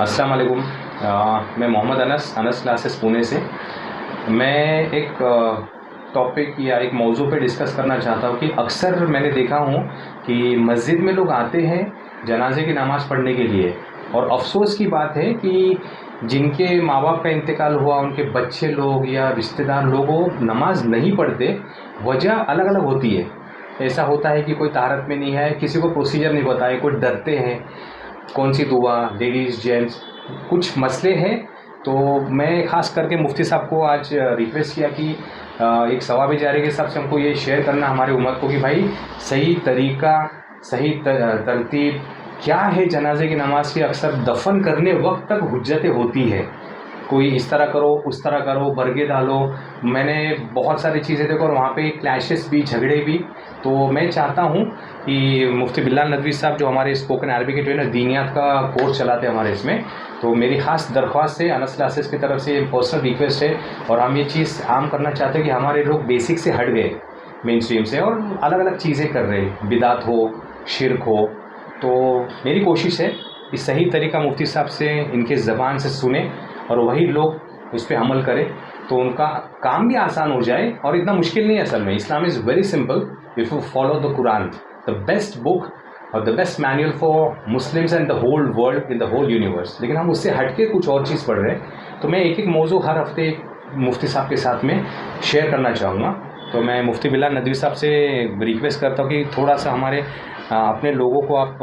السلام علیکم. میں محمد انس کلاسز پونے سے. میں ایک ٹاپک یا ایک موضوع پہ ڈسکس کرنا چاہتا ہوں کہ اکثر میں نے دیکھا ہوں کہ مسجد میں لوگ آتے ہیں جنازے کی نماز پڑھنے کے لیے، اور افسوس کی بات ہے کہ جن کے ماں باپ کا انتقال ہوا ان کے بچے لوگ یا رشتہ دار لوگوں نماز نہیں پڑھتے. وجہ الگ الگ ہوتی ہے. ایسا ہوتا ہے کہ کوئی طہارت میں نہیں ہے، کسی کو پروسیجر نہیں پتہ ہے، کوئی ڈرتے ہیں کون سی دعا، لیڈیز جینٹس کچھ مسئلے ہیں. تو میں خاص کر کے مفتی صاحب کو آج ریکویسٹ کیا کہ ایک ثواب جاری کے حساب سے ہم کو یہ شیئر کرنا ہماری امت کو کہ بھائی صحیح طریقہ، صحیح ترتیب کیا ہے جنازے کی نماز کی. اکثر دفن کرنے وقت تک حجتیں ہوتی ہے، کوئی اس طرح کرو اس طرح کرو، برگے ڈالو. میں نے بہت ساری چیزیں دیکھو اور وہاں پہ کلیشز بھی، جھگڑے بھی. تو میں چاہتا ہوں کہ مفتی بلال ندوی صاحب جو ہمارے اسپوکن عربی کے جو ہے نا دینیات کا کورس چلاتے ہیں ہمارے اس میں، تو میری خاص درخواست ہے انس کلاسز کی طرف سے، پرسنل ریکویسٹ ہے. اور ہم یہ چیز عام کرنا چاہتے ہیں کہ ہمارے لوگ بیسک سے ہٹ گئے مین اسٹریم سے اور الگ الگ چیزیں کر رہے ہیں، بدعت ہو، شرک ہو. تو میری کوشش ہے کہ صحیح طریقہ مفتی صاحب سے ان کے زبان سے سنیں اور وہی لوگ اس پہ عمل کریں تو ان کا کام بھی آسان ہو جائے. اور اتنا مشکل نہیں ہے اصل میں. Islam is very simple if you follow the Quran, the best book or the best manual for Muslims and the whole world in the whole universe. لیکن ہم اس سے ہٹ کے کچھ اور چیز پڑھ رہے ہیں. تو میں ایک ایک موضوع ہر ہفتے مفتی صاحب کے ساتھ میں شیئر کرنا چاہوں گا. تو میں مفتی بلال ندوی صاحب سے ریکویسٹ کرتا ہوں کہ تھوڑا سا ہمارے اپنے لوگوں کو آپ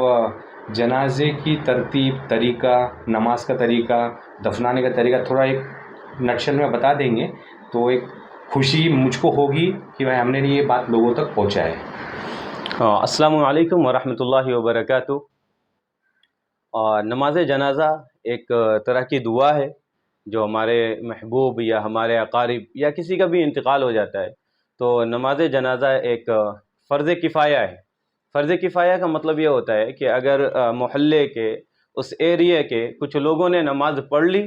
جنازے کی ترتیب، طریقہ، نماز کا طریقہ، دفنانے کا طریقہ تھوڑا ایک نٹشل میں بتا دیں گے تو ایک خوشی مجھ کو ہوگی کہ بھائی ہم نے یہ بات لوگوں تک پہنچائے. السلام علیکم ورحمۃ اللہ وبرکاتہ. نماز جنازہ ایک طرح کی دعا ہے جو ہمارے محبوب یا ہمارے اقارب یا کسی کا بھی انتقال ہو جاتا ہے تو نماز جنازہ ایک فرض کفایہ ہے. فرض کفایہ کا مطلب یہ ہوتا ہے کہ اگر محلے کے، اس ایریے کے کچھ لوگوں نے نماز پڑھ لی،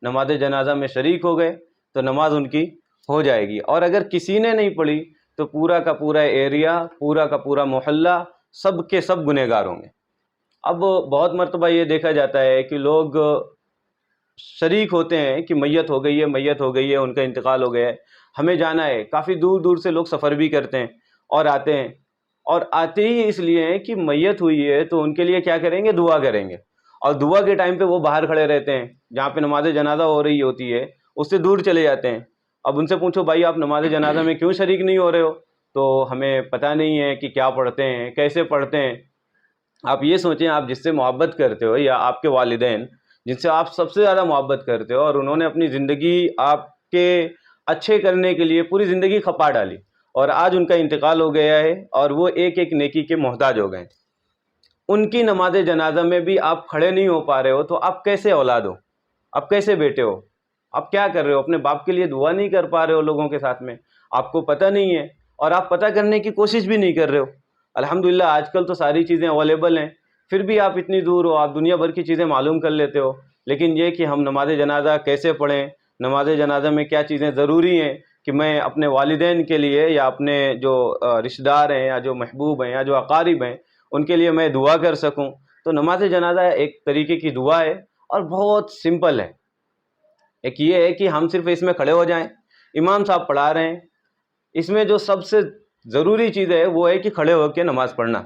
نماز جنازہ میں شریک ہو گئے تو نماز ان کی ہو جائے گی. اور اگر کسی نے نہیں پڑھی تو پورا کا پورا ایریا، پورا کا پورا محلہ، سب کے سب گنہگار ہوں گے. اب بہت مرتبہ یہ دیکھا جاتا ہے کہ لوگ شریک ہوتے ہیں کہ میت ہو گئی ہے، میت ہو گئی ہے، ان کا انتقال ہو گیا ہے، ہمیں جانا ہے. کافی دور دور سے لوگ سفر بھی کرتے ہیں اور آتے ہیں، اور آتے ہی اس لیے ہیں کہ میت ہوئی ہے تو ان کے لیے کیا کریں گے؟ دعا کریں گے. اور دعا کے ٹائم پہ وہ باہر کھڑے رہتے ہیں جہاں پہ نماز جنازہ ہو رہی ہوتی ہے، اس سے دور چلے جاتے ہیں. اب ان سے پوچھو بھائی آپ نماز جنازہ میں کیوں شریک نہیں ہو رہے ہو؟ تو ہمیں پتہ نہیں ہے کہ کیا پڑھتے ہیں، کیسے پڑھتے ہیں. آپ یہ سوچیں، آپ جس سے محبت کرتے ہو یا آپ کے والدین جن سے آپ سب سے زیادہ محبت کرتے ہو اور انہوں نے اپنی زندگی آپ کے اچھے کرنے کے لیے پوری زندگی کھپا ڈالی اور آج ان کا انتقال ہو گیا ہے اور وہ ایک ایک نیکی کے محتاج ہو گئے. ان کی نماز جنازہ میں بھی آپ کھڑے نہیں ہو پا رہے ہو تو آپ کیسے اولاد ہو؟ آپ کیسے بیٹے ہو؟ آپ کیا کر رہے ہو؟ اپنے باپ کے لیے دعا نہیں کر پا رہے ہو لوگوں کے ساتھ میں. آپ کو پتہ نہیں ہے اور آپ پتہ کرنے کی کوشش بھی نہیں کر رہے ہو. الحمدللہ آج کل تو ساری چیزیں اویلیبل ہیں، پھر بھی آپ اتنی دور ہو، آپ دنیا بھر کی چیزیں معلوم کر لیتے ہو. لیکن یہ کہ ہم نماز جنازہ کیسے پڑھیں، نماز جنازہ میں کیا چیزیں ضروری ہیں کہ میں اپنے والدین کے لیے یا اپنے جو رشتہ دار ہیں یا جو محبوب ہیں یا جو اقارب ہیں ان کے لیے میں دعا کر سکوں. تو نماز جنازہ ایک طریقے کی دعا ہے اور بہت سمپل ہے. ایک یہ ہے کہ ہم صرف اس میں کھڑے ہو جائیں، امام صاحب پڑھا رہے ہیں، اس میں جو سب سے ضروری چیز ہے وہ ہے کہ کھڑے ہو کے نماز پڑھنا.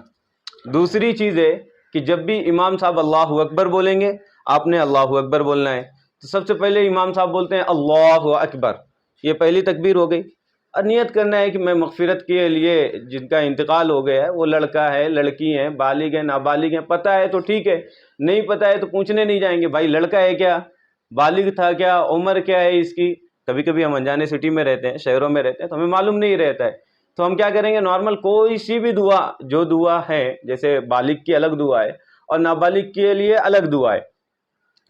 دوسری چیز ہے کہ جب بھی امام صاحب اللہ اکبر بولیں گے آپ نے اللہ اکبر بولنا ہے. تو سب سے پہلے امام صاحب بولتے ہیں اللہ اکبر، یہ پہلی تکبیر ہو گئی. اور نیت کرنا ہے کہ میں مغفرت کے لیے جن کا انتقال ہو گیا ہے، وہ لڑکا ہے، لڑکی ہیں، بالغ ہیں، نابالغ ہیں، پتہ ہے تو ٹھیک ہے، نہیں پتہ ہے تو پوچھنے نہیں جائیں گے بھائی لڑکا ہے کیا، بالغ تھا کیا، عمر کیا ہے اس کی. کبھی کبھی ہم انجانے سٹی میں رہتے ہیں، شہروں میں رہتے ہیں تو ہمیں معلوم نہیں رہتا ہے. تو ہم کیا کریں گے؟ نارمل کوئی سی بھی دعا، جو دعا ہے، جیسے بالغ کی الگ دعا ہے اور نابالغ کے لیے الگ دعا ہے.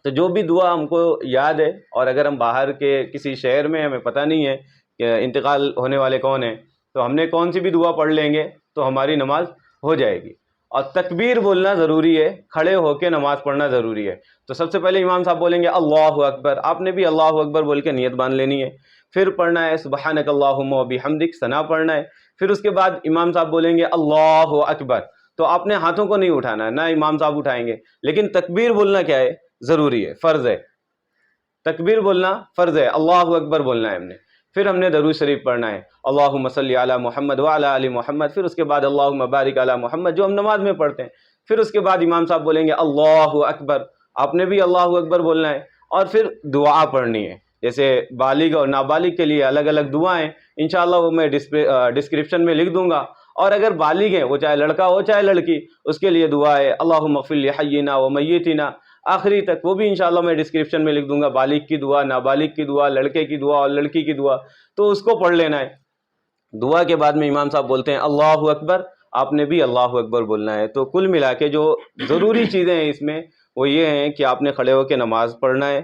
تو جو بھی دعا ہم کو یاد ہے، اور اگر ہم باہر کے کسی شہر میں ہمیں پتہ نہیں ہے کہ انتقال ہونے والے کون ہیں تو ہم نے کون سی بھی دعا پڑھ لیں گے تو ہماری نماز ہو جائے گی. اور تکبیر بولنا ضروری ہے، کھڑے ہو کے نماز پڑھنا ضروری ہے. تو سب سے پہلے امام صاحب بولیں گے اللہ اکبر، آپ نے بھی اللہ اکبر بول کے نیت باندھ لینی ہے. پھر پڑھنا ہے سبحانک اللہم و بحمدک، ثنا پڑھنا ہے. پھر اس کے بعد امام صاحب بولیں گے اللہ اکبر، تو آپ نے ہاتھوں کو نہیں اٹھانا ہے، نہ امام صاحب اٹھائیں گے. لیکن تکبیر بولنا کیا ہے ضروری ہے, فرض ہے. تکبیر بولنا فرض ہے, اللہ اکبر بولنا ہے ہم نے, پھر ہم نے درود شریف پڑھنا ہے, اللہم صلی علی محمد وعلی آل محمد, پھر اس کے بعد اللہم بارک علی محمد جو ہم نماز میں پڑھتے ہیں. پھر اس کے بعد امام صاحب بولیں گے اللہ اکبر, آپ نے بھی اللہ اکبر بولنا ہے, اور پھر دعا پڑھنی ہے. جیسے بالغ اور نابالغ کے لیے الگ الگ دعائیں انشاءاللہ وہ میں ڈسکرپشن میں لکھ دوں گا, اور اگر بالغ ہیں وہ چاہے لڑکا ہو چاہے لڑکی, اس کے لیے دعا ہے اللہم اغفر لحینا و میتنا آخری تک, وہ بھی انشاءاللہ میں ڈسکرپشن میں لکھ دوں گا. بالغ کی دعا, نابالغ کی دعا, لڑکے کی دعا اور لڑکی کی دعا, تو اس کو پڑھ لینا ہے. دعا کے بعد میں امام صاحب بولتے ہیں اللہ اکبر, آپ نے بھی اللہ اکبر بولنا ہے. تو کل ملا کے جو ضروری چیزیں ہیں اس میں وہ یہ ہیں کہ آپ نے کھڑے ہو کے نماز پڑھنا ہے,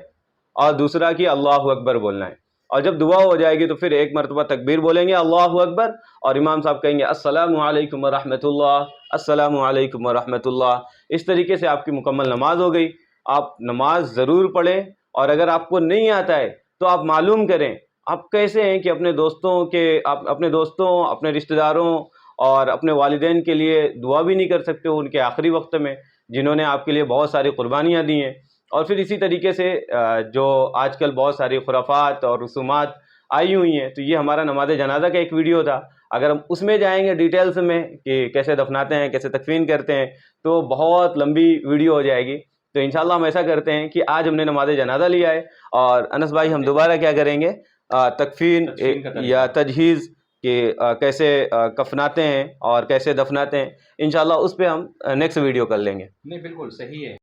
اور دوسرا کہ اللہ اکبر بولنا ہے. اور جب دعا ہو جائے گی تو پھر ایک مرتبہ تکبیر بولیں گے اللہ اکبر, اور امام صاحب کہیں گے السلام علیکم ورحمۃ اللہ, السلام علیکم ورحمۃ اللہ. اس طریقے سے آپ کی مکمل نماز ہو گئی. آپ نماز ضرور پڑھیں, اور اگر آپ کو نہیں آتا ہے تو آپ معلوم کریں آپ کیسے ہیں کہ اپنے دوستوں اپنے رشتہ داروں اور اپنے والدین کے لیے دعا بھی نہیں کر سکتے ہو ان کے آخری وقت میں, جنہوں نے آپ کے لیے بہت ساری قربانیاں دی ہیں. اور پھر اسی طریقے سے جو آج کل بہت ساری خرافات اور رسومات آئی ہوئی ہیں, تو یہ ہمارا نماز جنازہ کا ایک ویڈیو تھا. اگر ہم اس میں جائیں گے ڈیٹیلز میں کہ کیسے دفناتے ہیں, کیسے تکفین کرتے ہیں, تو بہت لمبی ویڈیو ہو جائے گی. تو انشاءاللہ ہم ایسا کرتے ہیں کہ آج ہم نے نماز جنازہ لیا ہے, اور انس بھائی ہم دوبارہ کیا کریں گے, تکفین یا تجہیز کہ کیسے کفناتے ہیں اور کیسے دفناتے ہیں, انشاءاللہ اس پہ ہم نیکسٹ ویڈیو کر لیں گے. نہیں بالکل صحیح ہے.